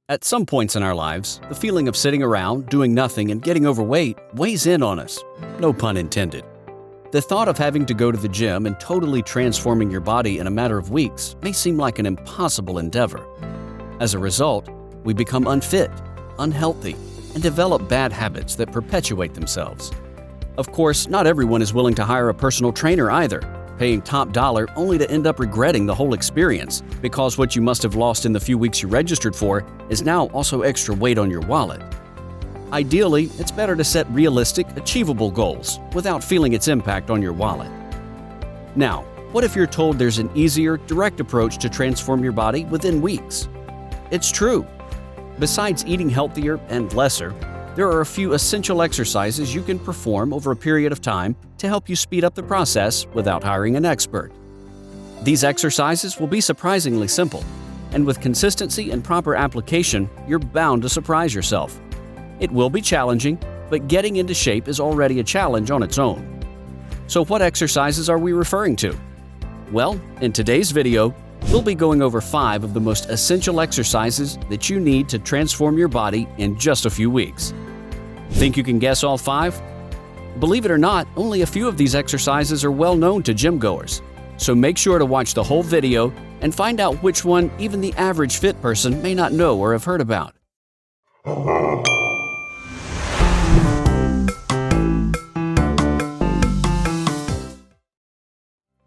At some points in our lives, the feeling of sitting around, doing nothing, and getting overweight weighs in on us. No pun intended. The thought of having to go to the gym and totally transforming your body in a matter of weeks may seem like an impossible endeavor. As a result, we become unfit, unhealthy, and develop bad habits that perpetuate themselves. Of course, not everyone is willing to hire a personal trainer either, paying top dollar only to end up regretting the whole experience because what you must have lost in the few weeks you registered for is now also extra weight on your wallet. Ideally, it's better to set realistic, achievable goals without feeling its impact on your wallet. Now, what if you're told there's an easier, direct approach to transform your body within weeks? It's true. Besides eating healthier and lesser, there are a few essential exercises you can perform over a period of time to help you speed up the process without hiring an expert. These exercises will be surprisingly simple, and with consistency and proper application, you're bound to surprise yourself. It will be challenging, but getting into shape is already a challenge on its own. So what exercises are we referring to? Well, in today's video, we'll be going over 5 of the most essential exercises that you need to transform your body in just a few weeks. Think you can guess all 5? Believe it or not, only a few of these exercises are well known to gym goers. So make sure to watch the whole video and find out which one even the average fit person may not know or have heard about.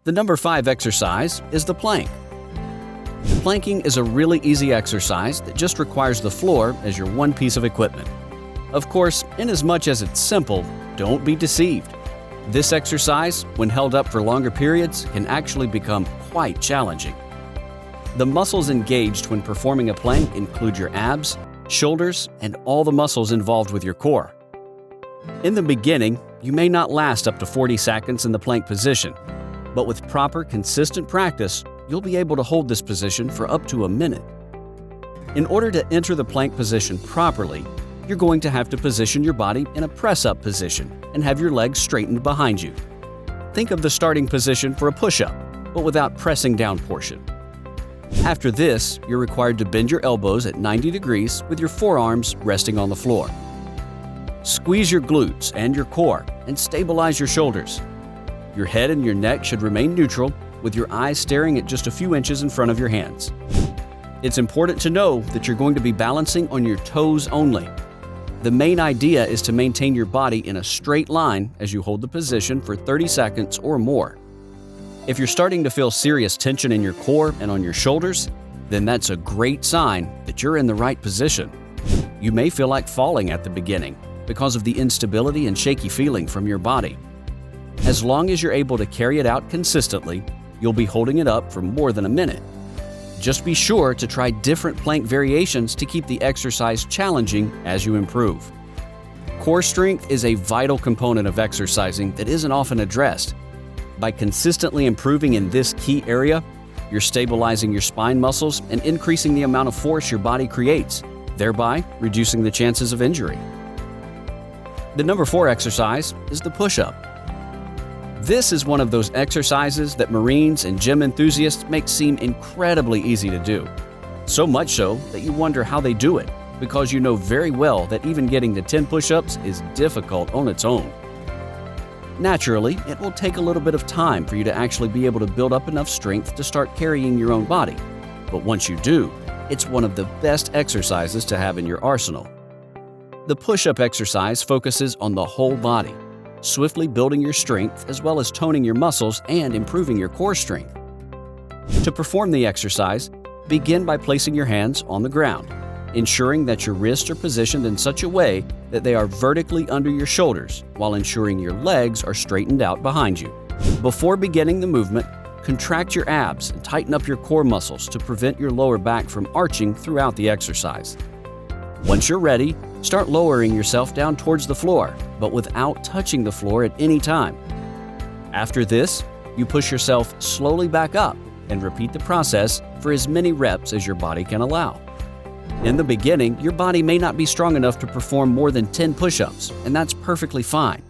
The number 5 exercise is the plank. Planking is a really easy exercise that just requires the floor as your one piece of equipment. Of course, inasmuch as it's simple, don't be deceived. This exercise, when held up for longer periods, can actually become quite challenging. The muscles engaged when performing a plank include your abs, shoulders, and all the muscles involved with your core. In the beginning, you may not last up to 40 seconds in the plank position, but with proper, consistent practice, you'll be able to hold this position for up to a minute. In order to enter the plank position properly, you're going to have to position your body in a press-up position and have your legs straightened behind you. Think of the starting position for a push-up, but without pressing down portion. After this, you're required to bend your elbows at 90 degrees with your forearms resting on the floor. Squeeze your glutes and your core and stabilize your shoulders. Your head and your neck should remain neutral, with your eyes staring at just a few inches in front of your hands. It's important to know that you're going to be balancing on your toes only. The main idea is to maintain your body in a straight line as you hold the position for 30 seconds or more. If you're starting to feel serious tension in your core and on your shoulders, then that's a great sign that you're in the right position. You may feel like falling at the beginning because of the instability and shaky feeling from your body. As long as you're able to carry it out consistently, you'll be holding it up for more than a minute. Just be sure to try different plank variations to keep the exercise challenging as you improve. Core strength is a vital component of exercising that isn't often addressed. By consistently improving in this key area, you're stabilizing your spine muscles and increasing the amount of force your body creates, thereby reducing the chances of injury. The number 4 exercise is the push-up. This is one of those exercises that Marines and gym enthusiasts make seem incredibly easy to do. So much so that you wonder how they do it, because you know very well that even getting to 10 push-ups is difficult on its own. Naturally, it will take a little bit of time for you to actually be able to build up enough strength to start carrying your own body. But once you do, it's one of the best exercises to have in your arsenal. The push-up exercise focuses on the whole body, swiftly building your strength as well as toning your muscles and improving your core strength. To perform the exercise, begin by placing your hands on the ground, ensuring that your wrists are positioned in such a way that they are vertically under your shoulders while ensuring your legs are straightened out behind you. Before beginning the movement, contract your abs and tighten up your core muscles to prevent your lower back from arching throughout the exercise. Once you're ready, start lowering yourself down towards the floor, but without touching the floor at any time. After this, you push yourself slowly back up and repeat the process for as many reps as your body can allow. In the beginning, your body may not be strong enough to perform more than 10 push-ups, and that's perfectly fine.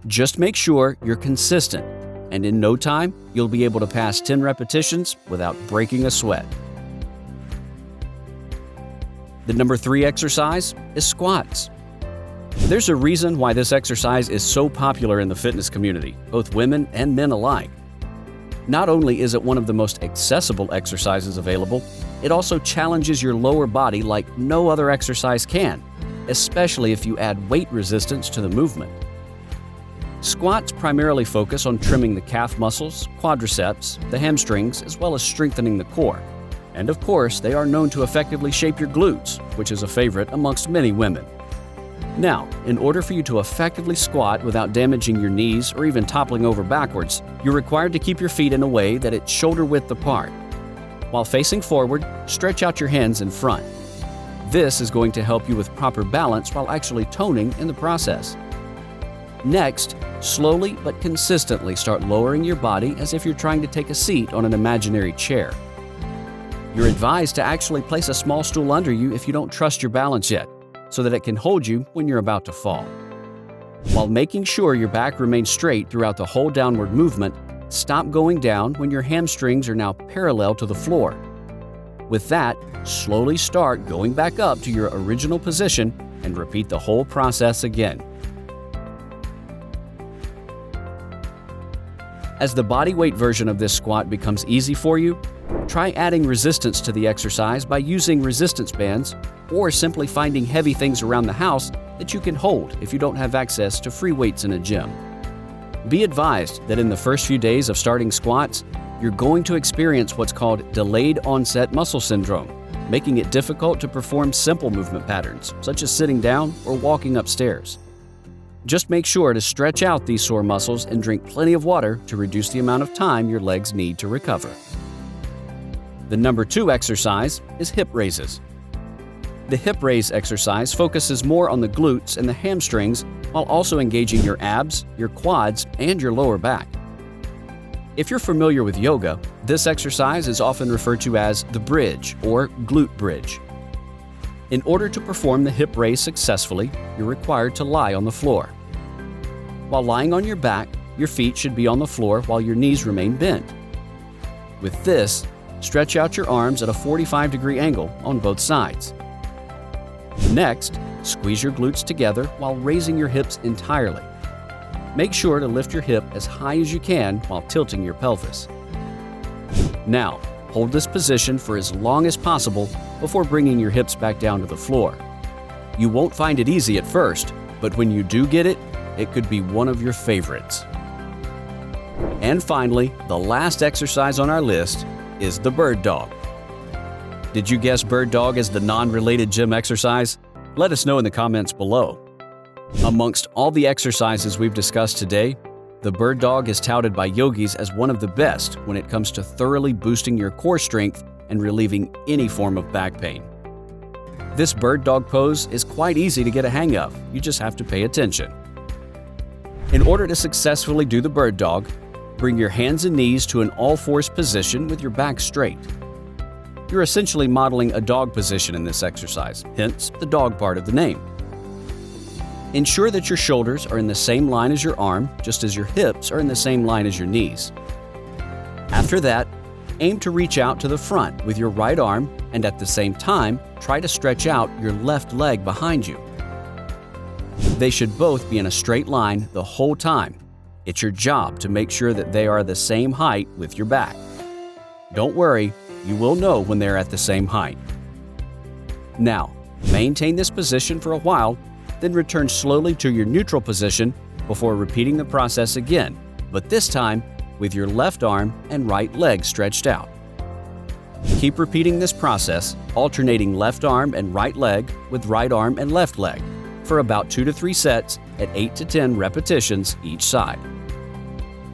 Just make sure you're consistent, and in no time, you'll be able to pass 10 repetitions without breaking a sweat. The number 3 exercise is squats. There's a reason why this exercise is so popular in the fitness community, both women and men alike. Not only is it one of the most accessible exercises available, it also challenges your lower body like no other exercise can, especially if you add weight resistance to the movement. Squats primarily focus on trimming the calf muscles, quadriceps, the hamstrings, as well as strengthening the core. And of course, they are known to effectively shape your glutes, which is a favorite amongst many women. Now, in order for you to effectively squat without damaging your knees or even toppling over backwards, you're required to keep your feet in a way that it's shoulder width apart. While facing forward, stretch out your hands in front. This is going to help you with proper balance while actually toning in the process. Next, slowly but consistently start lowering your body as if you're trying to take a seat on an imaginary chair. You're advised to actually place a small stool under you if you don't trust your balance yet, so that it can hold you when you're about to fall. While making sure your back remains straight throughout the whole downward movement, stop going down when your hamstrings are now parallel to the floor. With that, slowly start going back up to your original position and repeat the whole process again. As the bodyweight version of this squat becomes easy for you, try adding resistance to the exercise by using resistance bands or simply finding heavy things around the house that you can hold if you don't have access to free weights in a gym. Be advised that in the first few days of starting squats, you're going to experience what's called delayed onset muscle syndrome, making it difficult to perform simple movement patterns, such as sitting down or walking upstairs. Just make sure to stretch out these sore muscles and drink plenty of water to reduce the amount of time your legs need to recover. The number 2 exercise is hip raises. The hip raise exercise focuses more on the glutes and the hamstrings while also engaging your abs, your quads, and your lower back. If you're familiar with yoga, this exercise is often referred to as the bridge or glute bridge. In order to perform the hip raise successfully, you're required to lie on the floor. While lying on your back, your feet should be on the floor while your knees remain bent. With this, stretch out your arms at a 45-degree angle on both sides. Next, squeeze your glutes together while raising your hips entirely. Make sure to lift your hip as high as you can while tilting your pelvis. Now, hold this position for as long as possible before bringing your hips back down to the floor. You won't find it easy at first, but when you do get it, it could be one of your favorites. And finally, the last exercise on our list is the bird dog. Did you guess bird dog is the non-related gym exercise? Let us know in the comments below. Amongst all the exercises we've discussed today, the bird dog is touted by yogis as one of the best when it comes to thoroughly boosting your core strength and relieving any form of back pain. This bird dog pose is quite easy to get a hang of, you just have to pay attention. In order to successfully do the bird dog, bring your hands and knees to an all-fours position with your back straight. You're essentially modeling a dog position in this exercise, hence the dog part of the name. Ensure that your shoulders are in the same line as your arm, just as your hips are in the same line as your knees. After that, aim to reach out to the front with your right arm and at the same time, try to stretch out your left leg behind you. They should both be in a straight line the whole time. It's your job to make sure that they are the same height with your back. Don't worry, you will know when they're at the same height. Now, maintain this position for a while, then return slowly to your neutral position before repeating the process again, but this time with your left arm and right leg stretched out. Keep repeating this process, alternating left arm and right leg with right arm and left leg for about 2 to 3 sets at 8 to 10 repetitions each side.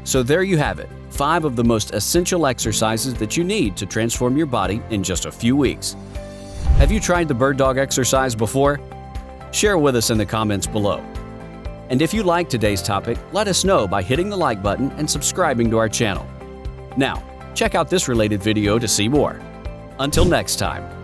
So there you have it, 5 of the most essential exercises that you need to transform your body in just a few weeks. Have you tried the bird dog exercise before? Share with us in the comments below. And if you like today's topic, let us know by hitting the like button and subscribing to our channel. Now, check out this related video to see more. Until next time.